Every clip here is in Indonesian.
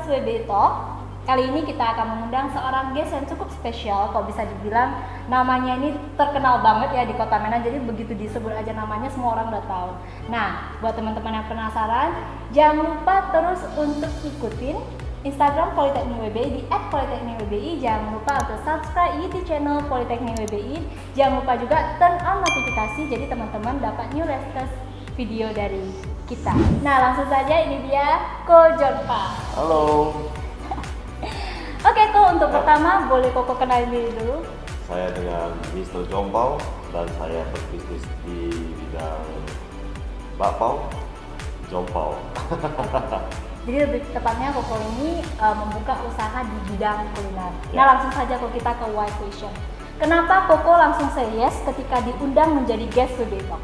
WBI Talk. Kali ini kita akan mengundang seorang guest yang cukup spesial, kalau bisa dibilang namanya ini terkenal banget ya di Kota Medan, jadi begitu disebut aja namanya semua orang udah tahu. Nah, buat teman-teman yang penasaran, jangan lupa terus untuk ikutin Instagram Politeknik WBI di @politeknikwbi. Jangan lupa untuk subscribe YouTube channel Politeknik WBI. Jangan lupa juga turn on notifikasi, jadi teman-teman dapat new latest video dari kita. Nah, langsung saja ini dia Ko Jonpa. Halo. Oke Ko, untuk pertama boleh Koko kenalin diri dulu. Saya dengan Mr. Jompau dan saya berbisnis di bidang bakpao, Jompau. Jadi lebih tepatnya Koko ini membuka usaha di bidang kuliner. Ya. Nah, langsung saja Koko kita ke why question. Kenapa Koko langsung say yes ketika diundang menjadi guest WBI Talk?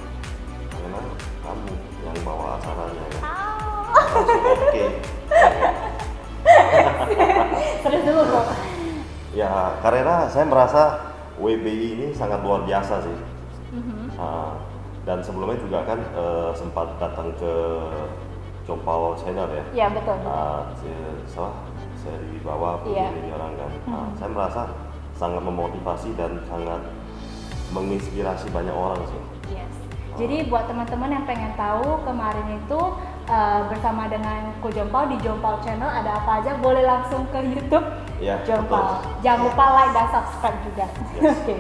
Karena kamu yang bawa acaranya ya. Ah. Langsung oke. Serius dulu Kok. Ya, karena saya merasa WBI ini sangat luar biasa sih. Dan sebelumnya juga kan sempat datang ke Jompau Channel ya. Iya betul. Saya dibawa begini orang kan. Saya merasa sangat memotivasi dan sangat menginspirasi banyak orang sih. Yes. Jadi buat teman-teman yang pengen tahu kemarin itu bersama dengan Ko Jompau di Jompau Channel ada apa aja, boleh langsung ke YouTube Ya, Jompau. betul. Jangan lupa like dan subscribe juga. Oke.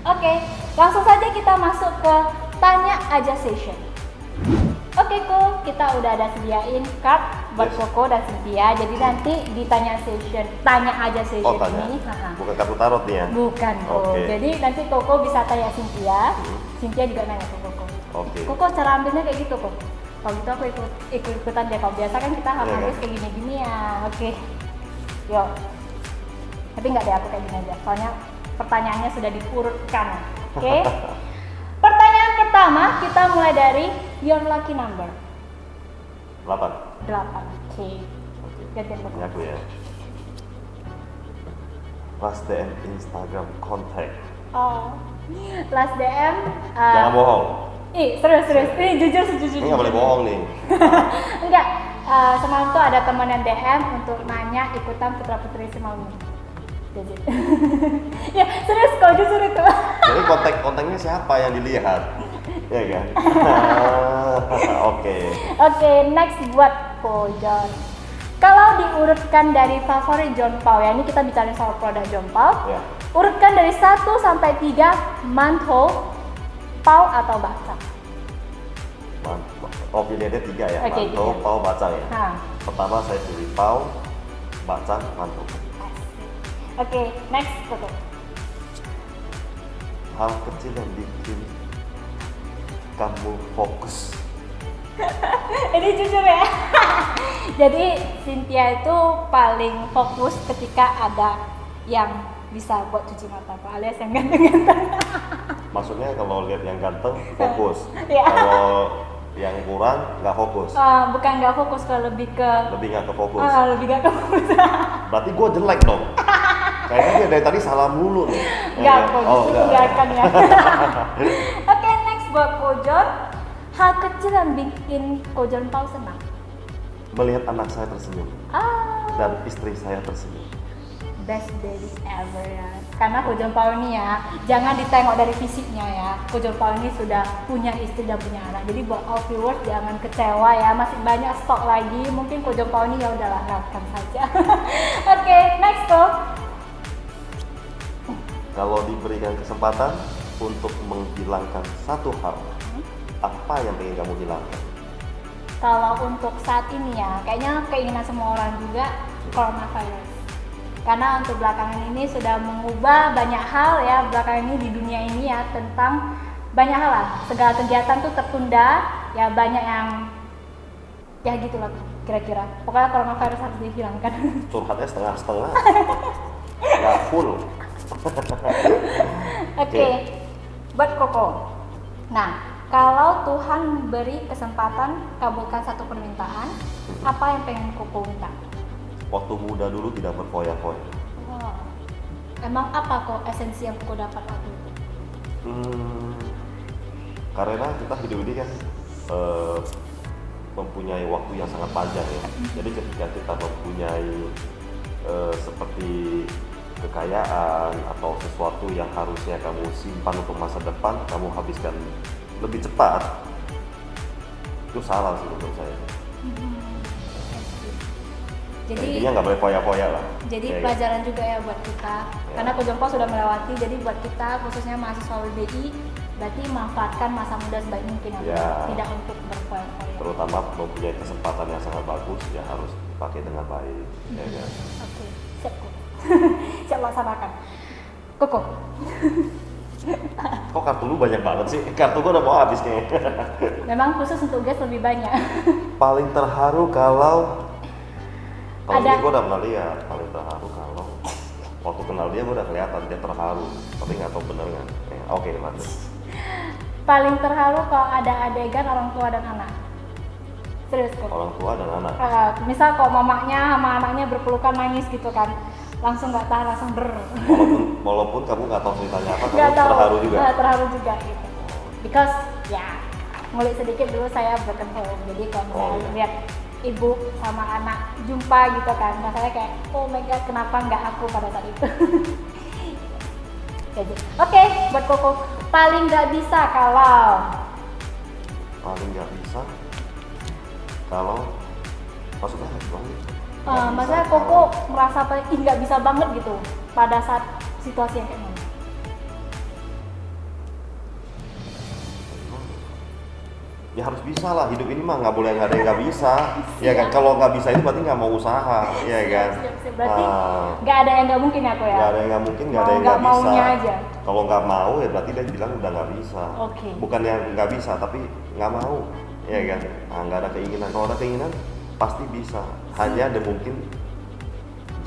Oke, langsung saja kita masuk ke tanya aja session. Oke Ko, kita udah ada sediain card buat Yes. Koko dan Cynthia. Jadi nanti di tanya aja session Oh, tanya. ini. Bukan kartu tarot nih ya? Bukan Ko. Oke. Jadi nanti Koko bisa tanya Cynthia. Cynthia juga nanya ke Koko. Oke. Koko cara ambilnya kayak gitu kok. Kalau gitu aku ikut-ikutan deh. Kalau biasa kan kita Iya, harus kan? kayak gini-gini ya. Oke. Yuk. Tapi nggak deh, aku kayak gini aja. Soalnya pertanyaannya sudah diurutkan. Oke. Pertanyaan pertama kita mulai dari your lucky number 8. 8. Oke. Oke. Gantian Koko. Ini aku ya. Last DM Instagram kontak. Oh. Last DM. Jangan bohong. Serius. Ini jujur sejujurnya. Ini nggak boleh bohong nih. Enggak, semalam tuh ada teman yang DM untuk nanya ikutan Putra Putri semalam. Jadi, ya serius kok, jujur itu. Jadi kontaknya siapa yang dilihat? Ya kan? Oke. Oke, next buat Ko Jon. Kalau diurutkan dari favorit Jompau ya, ini kita bicara soal produk Jompau. Ya. Urutkan dari 1 sampai 3 mantou, pau atau bakcang. Oh, pilihannya 3 ya. Oke, Mantou, 3. pau, bacang ya. Nah. Pertama saya pilih pau, bacang, mantou. Oke, next Koko. Hal kecil yang bikin kamu fokus. Ini jujur ya. Jadi Cynthia itu paling fokus ketika ada yang bisa buat cuci mata, Pak, alias yang ganteng-ganteng. Maksudnya kalau lihat yang ganteng fokus. Ya. Kalau yang kurang nggak fokus. Bukan nggak fokus, kalau lebih ke Lebih nggak ke fokus. lebih nggak ke fokus. Berarti gue jelek dong. Kayaknya dia dari tadi salah mulu nih. Nggak, kok justru enggak. menggalakan ya. Oke, next buat Ko Jon. Hal kecil yang bikin Ko Jompau senang. Melihat anak saya tersenyum dan istri saya tersenyum. Best baby ever ya. Karena Ko Jompau ini ya, jangan ditengok dari fisiknya ya. Ko Jompau ini sudah punya istri dan punya anak. Jadi buat all viewers jangan kecewa ya, masih banyak stok lagi. Mungkin Ko Jompau ini ya udahlah, lewatkan saja. Oke, next Ko. Kalau diberikan kesempatan untuk menghilangkan satu hal, apa yang ingin kamu hilangkan? Kalau untuk saat ini ya, kayaknya keinginan semua orang juga coronavirus. Karena untuk belakangan ini sudah mengubah banyak hal ya, belakangan ini di dunia ini ya, tentang banyak hal lah. Segala kegiatan tuh tertunda, ya banyak yang ya gitulah kira-kira. Pokoknya coronavirus harus dihilangkan. Curhatnya setengah-setengah, nggak full. Oke, buat Koko. Nah, kalau Tuhan beri kesempatan kabulkan satu permintaan, apa yang pengen Koko minta? Waktu muda dulu tidak berfoya-foya. Wow. Emang apa kok esensi yang Koko dapat waktu itu? Karena kita hidup ini kan mempunyai waktu yang sangat panjang ya. Jadi ketika kita mempunyai seperti kekayaan atau sesuatu yang harusnya kamu simpan untuk masa depan, kamu habiskan lebih cepat, itu salah sih menurut saya. Jadi intinya nggak boleh foya-foya lah. Jadi ya, pelajaran juga ya buat kita, karena Ko Jongpao sudah melewati. Jadi buat kita khususnya mahasiswa WBI, berarti manfaatkan masa muda sebaik mungkin ya. Tidak untuk berfoya-foya. Terutama mempunyai kesempatan yang sangat bagus, ya harus dipakai dengan baik. Ya kan? Oke, siap Ko. Siap laksanakan. Koko. Kok kartu lu banyak banget sih? Kartu gua udah mau habis nih. Memang khusus untuk guys lebih banyak. Paling terharu kalau Ada. ini gue udah pernah lihat, paling terharu kalau waktu kenal dia gue udah kelihatan dia terharu, tapi nggak tahu bener kan? Oke, lanjut. Paling terharu kalau ada adegan orang tua dan anak. Serius kok. Orang tua dan anak. Misal kok mamanya sama anaknya berpelukan nangis gitu kan, langsung nggak tahan, langsung Walaupun kamu nggak tahu ceritanya apa, nggak kamu tahu. terharu juga. Terharu juga gitu. Because ya ngulik sedikit dulu saya broken home, jadi kalau misalnya lihat ibu sama anak jumpa gitu kan, rasanya kayak oh my god, kenapa nggak aku pada saat itu. Jadi oke, buat Koko paling nggak bisa kalau maksudnya gimana? maksudnya Koko merasa paling nggak bisa banget gitu pada saat situasi yang kayak mana? Ya harus bisa lah, hidup ini mah nggak boleh nggak ada yang nggak bisa. Ya kan, kalau nggak bisa itu berarti nggak mau usaha, ya kan? Siap. Berarti nggak ada yang nggak mungkin ya Ko ya? Nggak ada yang nggak mungkin, nggak ada yang nggak bisa. Maunya aja. Kalau nggak mau ya berarti dia bilang udah nggak bisa. Oke. Bukan yang nggak bisa, tapi nggak mau, ya kan? Nggak ada keinginan. Kalau ada keinginan pasti bisa. Hanya ada mungkin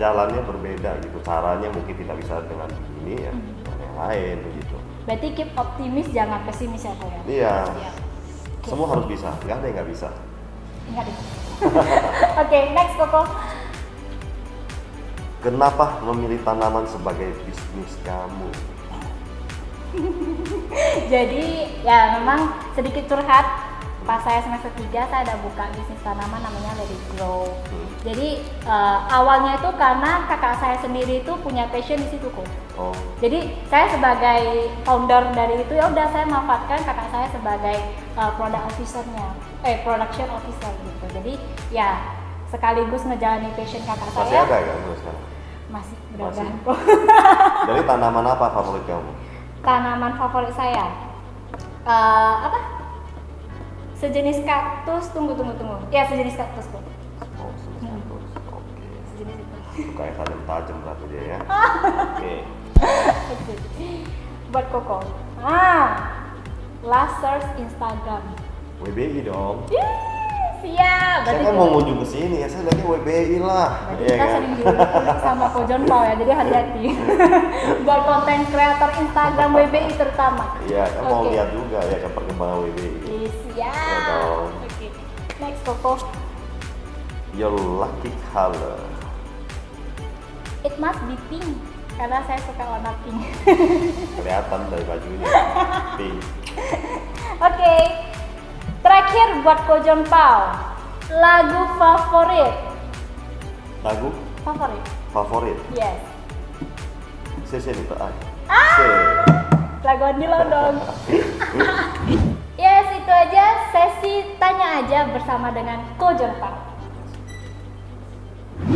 jalannya berbeda gitu, caranya mungkin tidak bisa dengan ini ya, dengan yang lain begitu. Berarti keep optimis, jangan pesimis ya Ko ya? Iya. Siap. Semua harus bisa, nggak ada yang nggak bisa. Ingat itu. Oke, next Koko. Kenapa memilih tanaman sebagai bisnis kamu? Jadi ya memang sedikit curhat. Pas saya semester 3 saya ada buka bisnis tanaman namanya Let It Grow. Jadi awalnya itu karena kakak saya sendiri itu punya passion di situ kok. Oh. Jadi saya sebagai founder dari itu ya udah saya manfaatkan kakak saya sebagai production officer gitu. Jadi ya sekaligus ngejalanin passion kakak Masih saya. ada kan sekarang? Masih mudah-mudahan kok. Jadi tanaman apa favorit kamu? Tanaman favorit saya apa? Sejenis kaktus, tunggu. Ya sejenis kaktus kok. Oh, sejenis kaktus. Oke. Sejenis itu. Suka yang tajam-tajam berarti dia ya. Oke. Oke. Buat Koko. Last search Instagram. WBI dong. Siap. Saya kan mau ngunjung ke sini ya, saya lihatnya WBI lah. Berarti kita sering diulik sama Ko Jongpao ya, jadi hati-hati. Buat konten kreator Instagram WBI terutama. Iya, kan mau lihat juga ya ke perkembangan WBI. Siap. dong. Oke. Next Koko. Your lucky color. It must be pink. Karena saya suka warna pink. Kelihatan dari bajunya. Pink. Oke. Terakhir buat Ko Jongpao. Lagu favorit. Lagu favorit. Yes. Saya nih Pak. Lagu Andilo dong. Yes, itu aja sesi tanya aja bersama dengan Ko Jongpao.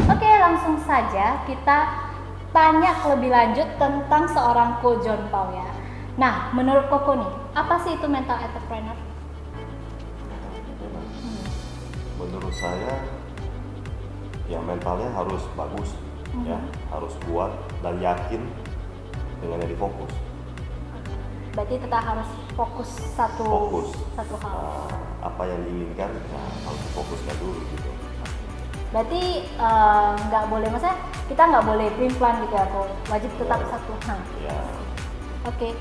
Oke, langsung saja kita tanya lebih lanjut tentang seorang Ko Jongpao ya. Nah, menurut Koko nih, apa sih itu mental entrepreneur? Menurut saya ya mentalnya harus bagus ya, harus kuat dan yakin dengan yang difokus. Berarti tetap harus fokus satu hal. Apa yang diinginkan ya harus difokuskan dulu gitu. Berarti nggak boleh, maksudnya kita nggak boleh plan gitu ya, Ko. Wajib tetap satu hal. Ya. Oke.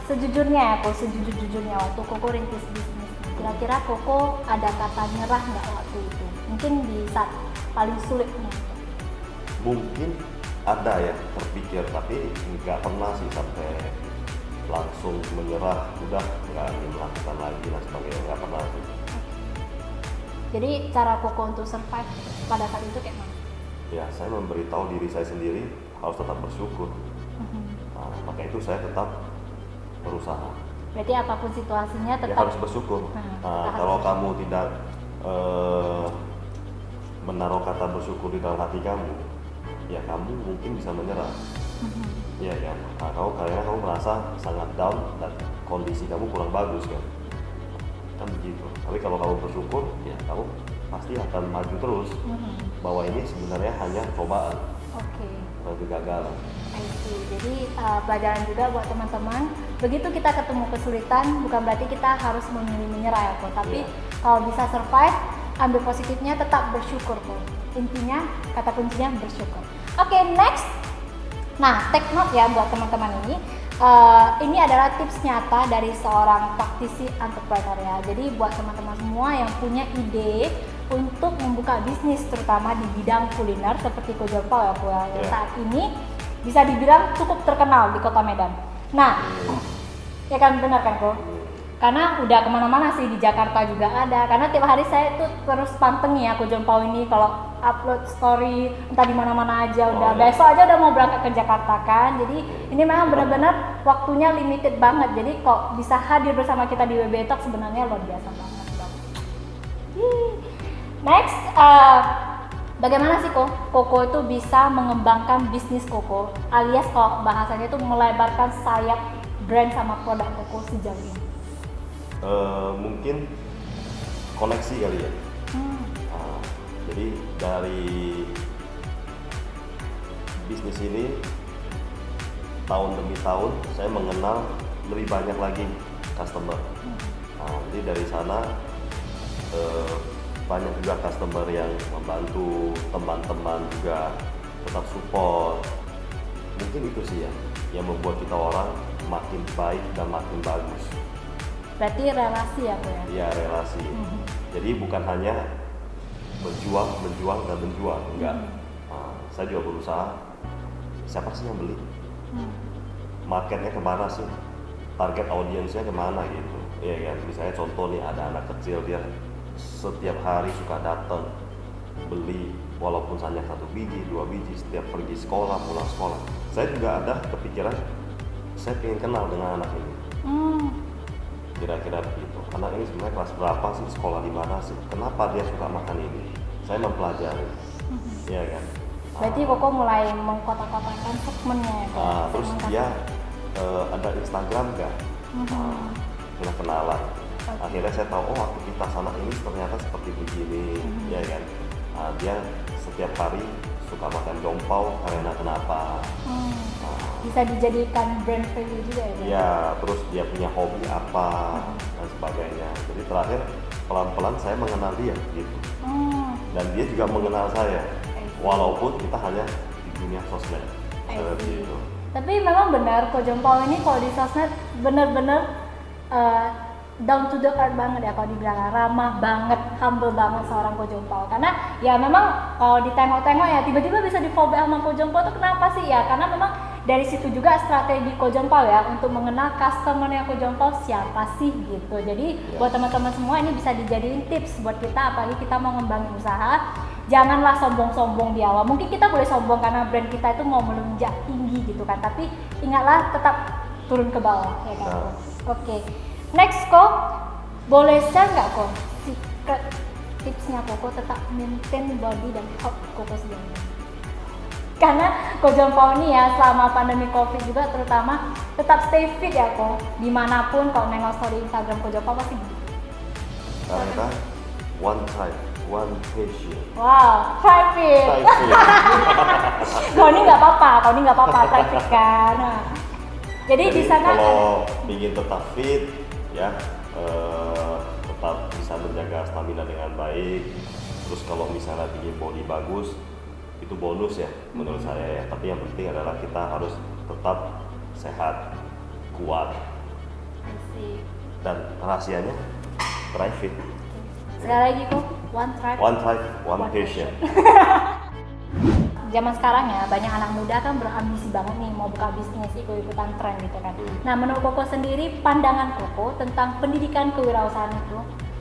Sejujurnya ya, Ko, sejujurnya waktu Koko rintis bisnis, kira-kira Koko ada kata nyerah nggak waktu itu? Mungkin di saat paling sulitnya. Mungkin ada ya terpikir, tapi nggak pernah sih sampai langsung menyerah, udah nggak ingin melakukan lagi dan sebagainya, nggak pernah sih. Jadi cara Koko untuk survive pada saat itu kayak mana? Ya, saya memberitahu diri saya sendiri harus tetap bersyukur. Nah, maka itu saya tetap berusaha. Berarti apapun situasinya Ya tetap harus bersyukur. Nah, Kalau harus kamu tidak menaruh kata bersyukur di dalam hati kamu, ya kamu mungkin bisa menyerah. Iya kan? Karena kamu merasa sangat down dan kondisi kamu kurang bagus kan begitu. Tapi kalau kamu bersyukur, ya kamu pasti akan maju terus. Bahwa ini sebenarnya hanya cobaan, bukan kegagalan. I see. Jadi pelajaran juga buat teman-teman. Begitu kita ketemu kesulitan, bukan berarti kita harus memilih menyerah ya kok. Tapi kalau bisa survive, ambil positifnya, tetap bersyukur kok. Intinya, kata kuncinya bersyukur. Oke, next. Nah, take note ya buat teman-teman ini. Ini adalah tips nyata dari seorang praktisi entrepreneur ya. Jadi buat teman-teman semua yang punya ide untuk membuka bisnis, terutama di bidang kuliner seperti Kojompau ya Bu, yang saat ini bisa dibilang cukup terkenal di Kota Medan. Nah, ya kan benar kan Ko? Karena udah kemana-mana sih, di Jakarta juga ada. Karena tiap hari saya tuh terus pantengin ya Kojompau ini, kalau upload story entah di mana-mana aja. Udah besok aja udah mau berangkat ke Jakarta kan. Jadi ini memang benar-benar waktunya limited banget. Jadi kok bisa hadir bersama kita di WB Talk sebenarnya luar biasa banget. Next, bagaimana sih Koko itu bisa mengembangkan bisnis Koko, alias kalau bahasanya itu melebarkan sayap brand sama produk Koko sejauh ini? Mungkin koneksi kali ya. Jadi dari bisnis ini tahun demi tahun saya mengenal lebih banyak lagi customer. Jadi dari sana banyak juga customer yang membantu, teman-teman juga tetap support. Mungkin itu sih ya yang membuat kita orang makin baik dan makin bagus. Berarti relasi ya Bu ya? Iya, relasi. Jadi bukan hanya berjuang, enggak. Saya juga berusaha, siapa sih yang beli? Marketnya kemana sih? Target audiensnya kemana gitu? Iya kan, misalnya contoh nih, ada anak kecil, dia setiap hari suka datang beli, walaupun hanya 1 biji, 2 biji, setiap pergi sekolah, pulang sekolah. Saya juga ada kepikiran, saya pengen kenal dengan anak ini. Kira-kira begitu. Anak ini sebenarnya kelas berapa sih, sekolah di mana sih, kenapa dia suka makan ini? Saya mempelajari, ya kan. Berarti Koko mulai mengkotak-kotakan segmennya ya Kok? Terus dia ada Instagram nggak? Pernah kenalan. Akhirnya saya tahu, oh aktivitas anak ini ternyata seperti begini, ya kan. Dia setiap hari suka makan jompau karena kenapa? Bisa dijadikan brand value juga ya? Ya, terus dia punya hobi apa dan sebagainya. Jadi terakhir pelan-pelan saya mengenal dia gitu. Dan dia juga mengenal saya, walaupun kita hanya di dunia sosmed. Seperti itu. Tapi memang benar Kojompau ini kalau di sosmed benar-benar down to the earth banget ya, kalau dibilang ramah banget, humble banget seorang Kojompau. Karena ya memang kalau ditengok-tengok ya tiba-tiba bisa di follow back sama Kojompau tuh kenapa sih ya? Karena memang dari situ juga strategi Kojompau ya untuk mengenal customer-nya Kojompau siapa sih gitu. Jadi buat teman-teman semua ini bisa dijadiin tips buat kita, apalagi kita mau ngembangin usaha. Janganlah sombong-sombong di awal. Mungkin kita boleh sombong karena brand kita itu mau melonjak tinggi gitu kan. Tapi ingatlah tetap turun ke bawah ya kan. Oke. Next Ko, boleh share nggak Ko secret tipsnya Koko tetap maintain body dan health Koko sendiri? Karena Kojompau ini ya selama pandemi COVID juga terutama tetap stay fit ya Ko. Dimanapun kalau nengok story Instagram Kojompau pasti gitu. Karena one time, one patient. Wow, try fit. Kalau ini nggak apa-apa, try fit kan. Nah, jadi di sana kalau ingin tetap fit ya, tetap bisa menjaga stamina dengan baik. Terus kalau misalnya ingin body bagus, itu bonus ya menurut saya ya. Tapi yang penting adalah kita harus tetap sehat, kuat. Dan rahasianya try fit. Sekali lagi Ko, one patient. Zaman sekarang ya banyak anak muda kan berambisi banget nih mau buka bisnis, ikut-ikutan tren gitu kan. Nah menurut Koko sendiri, pandangan Koko tentang pendidikan kewirausahaan itu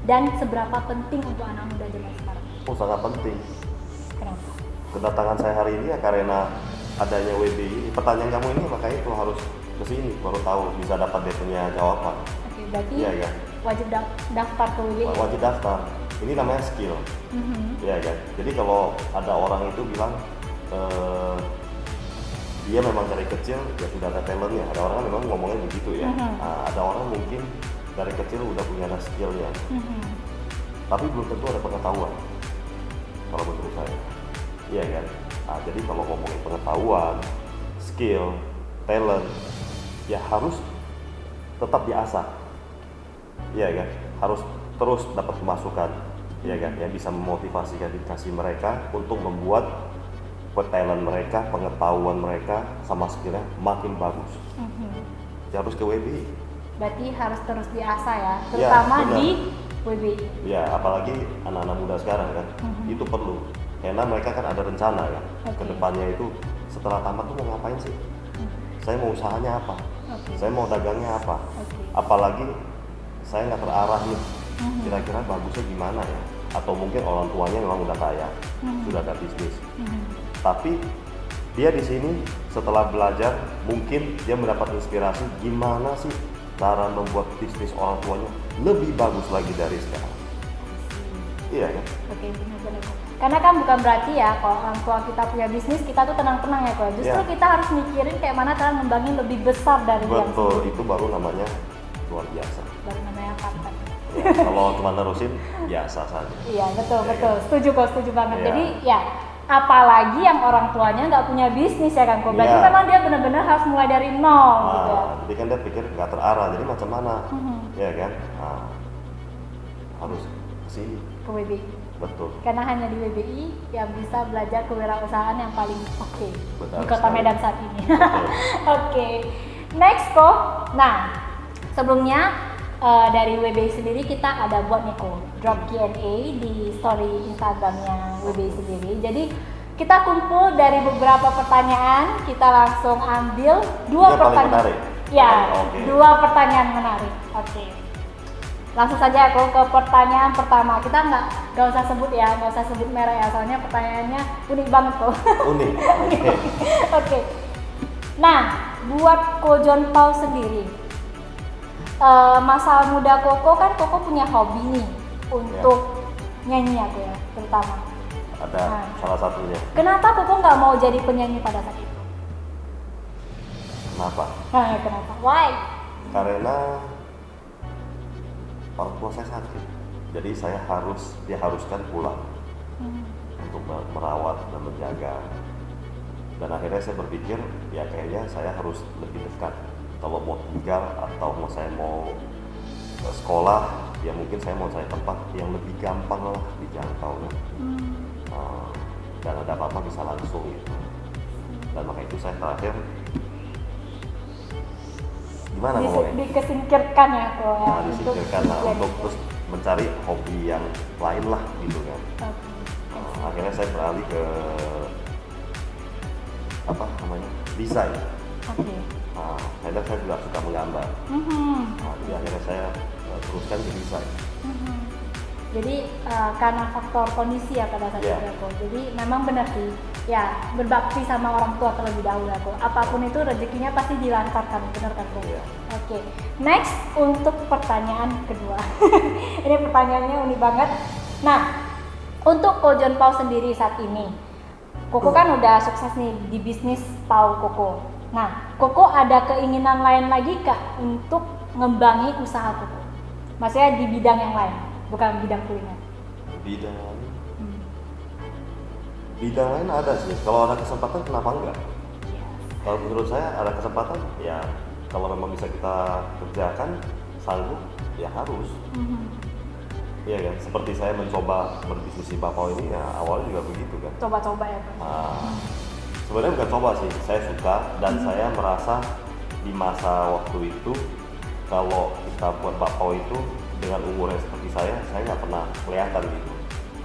dan seberapa penting untuk anak muda zaman sekarang? Oh, sangat penting. Kenapa? Kedatangan saya hari ini ya karena adanya WBI. Pertanyaan kamu ini makanya itu harus kesini baru tahu bisa dapat dia punya jawaban. Oke, berarti Iya kan? wajib daftar ke WBI. Wajib daftar. Ini namanya skill. Iya kan? Jadi kalau ada orang itu bilang dia memang dari kecil ya sudah ada talentnya. Ada orang memang ngomongnya begitu ya. Nah, ada orang mungkin dari kecil udah punya skillnya. Tapi belum tentu ada pengetahuan. Kalau menurut saya, iya kan? Nah, jadi kalau ngomongin pengetahuan, skill, talent, ya harus tetap diasah, iya kan? Harus terus dapat masukan, iya kan? Yang bisa memotivasi dedikasi mereka untuk membuat talent mereka, pengetahuan mereka, sama skillnya makin bagus. Ya harus ke WBI. Berarti harus terus diasah ya, terutama benar. di WBI. Ya, apalagi anak-anak muda sekarang kan, itu perlu. Karena mereka kan ada rencana ya, ke depannya itu setelah tamat tuh mau ngapain sih? Saya mau usahanya apa? Saya mau dagangnya apa? Apalagi saya nggak terarah nih, kira-kira bagusnya gimana ya? Atau mungkin orang tuanya memang udah kaya, sudah ada bisnis. Tapi dia di sini setelah belajar, mungkin dia mendapat inspirasi gimana sih cara membuat bisnis orang tuanya lebih bagus lagi dari sekarang. Iya kan? Oke, benar-benar. Karena kan bukan berarti ya kalau orang tua kita punya bisnis kita tuh tenang-tenang ya kok. Justru kita harus mikirin kayak mana cara ngembangin lebih besar dari yang betul, itu baru namanya luar biasa. Baru namanya partner. Ya, kalau cuma nerusin biasa saja. Iya, betul, Ya, betul. kan? Setuju kok, setuju banget. Iya. Jadi ya apalagi yang orang tuanya nggak punya bisnis ya kan kok. Berarti Iya. memang dia benar-benar harus mulai dari nol gitu ya. Jadi kan dia pikir nggak terarah, jadi macam mana? Ya kan? Nah, harus kesini. Ke WBI. Betul. Karena hanya di WBI yang bisa belajar kewirausahaan yang paling oke Betul di Kota sekali. Medan saat ini. Betul. Oke, next kok. Nah, sebelumnya dari WBI sendiri kita ada buat nih kok drop Q&A di story Instagramnya WBI sendiri. Jadi kita kumpul dari beberapa pertanyaan, kita langsung ambil dua Yang paling pertanyaan. menarik? Ya, Oke. dua pertanyaan menarik. Oke. Langsung saja aku ke pertanyaan pertama. Kita nggak usah sebut ya, nggak usah sebut merek ya, soalnya pertanyaannya unik banget kok. Unik. Oke. Oke. Nah, buat Ko John Paul sendiri, masa muda Koko kan Koko punya hobi nih untuk nyanyi aku ya, terutama. Ada salah satunya. Kenapa Koko nggak mau jadi penyanyi pada saat itu? Kenapa? Nah, kenapa? Why? Karena orang tua saya sakit, jadi saya diharuskan pulang untuk merawat dan menjaga. Dan akhirnya saya berpikir, ya kayaknya saya harus lebih dekat. Kalau mau tinggal atau saya mau sekolah, ya mungkin saya mau cari tempat yang lebih gampang lah dijangkau. Dan ada apa-apa bisa langsung gitu. Dan maka itu saya terakhir gimana ngomongnya? Dikesingkirkan ya kok ya. Nah, disingkirkan lah untuk terus mencari hobi yang lain lah gitu kan. Akhirnya saya beralih ke apa namanya desain. Akhirnya saya juga suka menggambar. Jadi akhirnya saya teruskan ke desain. Jadi karena faktor kondisi ya pada saat itu aku. Jadi memang benar sih, ya berbakti sama orang tua terlebih dahulu aku. Apapun itu rezekinya pasti dilancarkan, benar kan kok? Oke. Next untuk pertanyaan kedua. Ini pertanyaannya unik banget. Nah, untuk Ko John Paul sendiri saat ini, Koko kan udah sukses nih di bisnis Paul Koko. Nah, Koko ada keinginan lain lagi kak untuk ngembangi usaha Koko? Maksudnya di bidang yang lain, bukan bidang kuliner. Bidang lain ada sih. Kalau ada kesempatan kenapa enggak? Kalau menurut saya ada kesempatan, ya kalau memang bisa kita kerjakan, sanggup, ya harus. Iya kan, seperti saya mencoba berbisnis di Bapau ini, ya awalnya juga begitu kan. Coba-coba ya kan? Sebenarnya bukan coba sih, saya suka dan saya merasa di masa waktu itu kalau kita buat Bapau itu dengan umur yang seperti saya nggak pernah kelihatan gitu.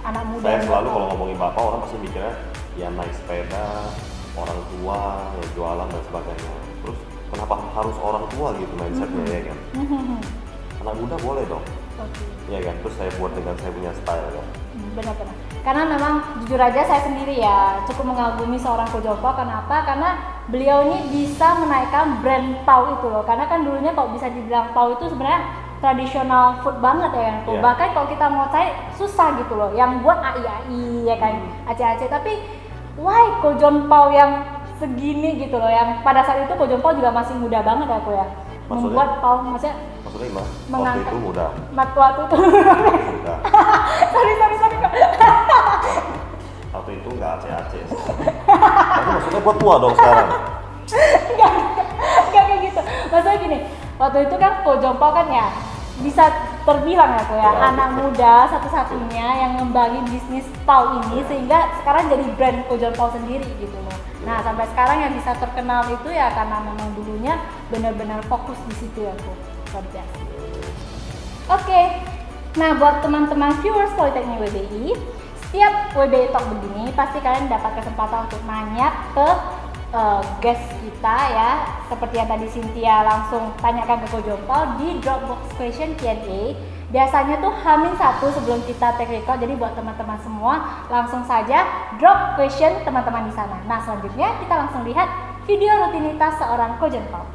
Anak muda. Saya selalu kalau ngomongin Bapau orang pasti mikirnya ya naik sepeda, orang tua, ya jualan dan sebagainya. Terus kenapa harus orang tua gitu mindsetnya ya kan? Anak muda boleh dong. Oke. ya kan, terus saya buat dengan saya punya style kan. Benar-benar. Karena memang jujur aja saya sendiri ya cukup mengagumi seorang Ko Jong Pao. Kenapa? Karena beliau ini bisa menaikkan brand Pao itu loh. Karena kan dulunya kalau bisa dibilang Pao itu sebenarnya tradisional food banget ya kan. Iya. Bahkan kalau kita mau cari susah gitu loh. Yang buat AI ya kan, Aceh-Aceh. Tapi why Ko Jong Pao yang segini gitu loh. Yang pada saat itu Ko Jong Pao juga masih muda banget ya Ko ya. Maksudnya? Membuat Pao maksudnya Maksudnya gimana? Waktu Mengangkat. itu mudah. waktu itu Mudah. sorry Kak. Waktu itu nggak Aceh-Aceh sih. Tapi maksudnya buat tua dong sekarang. Enggak kayak gitu. Maksudnya gini, waktu itu kan Ko Jong Pao kan ya bisa terbilang ya Ko ya, Ya, anak betul. muda satu-satunya yang ngembangin bisnis Pao ini sehingga sekarang jadi brand Ko Jong Pao sendiri gitu loh. Nah, sampai sekarang yang bisa terkenal itu ya karena memang dulunya benar-benar fokus di situ ya Ko. Luar biasa. Oke. Nah, buat teman-teman viewers Politeknik WBI, setiap WBI Talk begini pasti kalian dapat kesempatan untuk nanya ke guest kita ya, seperti yang tadi Cynthia langsung tanyakan ke Ko Jong Pao di Dropbox question Q&A. Biasanya tuh H-1 sebelum kita take record, jadi buat teman-teman semua langsung saja drop question teman-teman di sana. Nah, selanjutnya kita langsung lihat video rutinitas seorang Ko Jong Pao.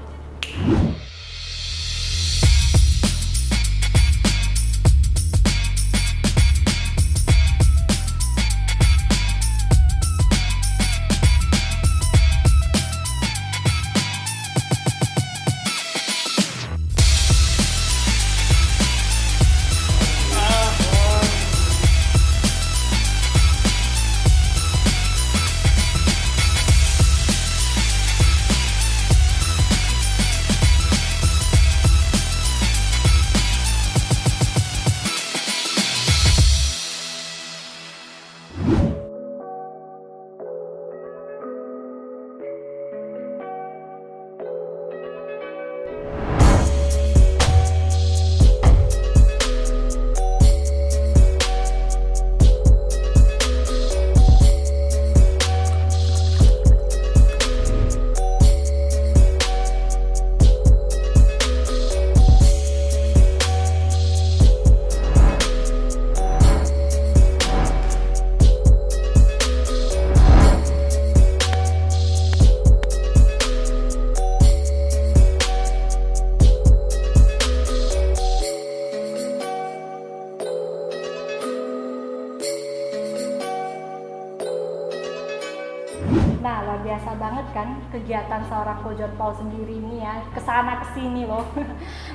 Nah, luar biasa banget kan kegiatan seorang Ko Jong Pao sendiri ini ya, kesana kesini loh.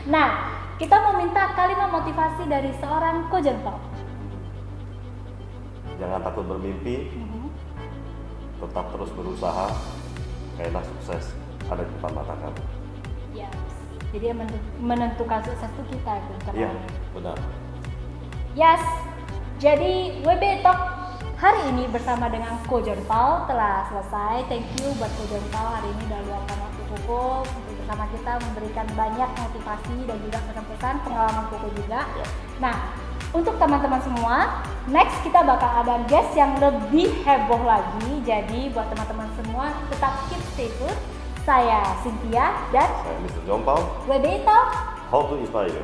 Nah, kita mau minta kalimat motivasi dari seorang Ko Jong Pao. Jangan takut bermimpi, tetap terus berusaha, karena sukses ada di depan mata kamu. Ya, jadi yang menentukan sukses itu kita itu, bukan Iya, orang lain. benar. Yes, jadi WB Talk hari ini bersama dengan Ko Jong Pao telah selesai. Thank you buat Ko Jong Pao hari ini udah luangkan waktu Koko untuk bersama kita memberikan banyak motivasi dan juga pesan-pesan pengalaman Koko juga. Ya. Nah, untuk teman-teman semua, next kita bakal ada guest yang lebih heboh lagi. Jadi buat teman-teman semua tetap keep stay tune. Saya Cynthia dan Saya Mr. Jong Pao, WB Talk. how to inspire you.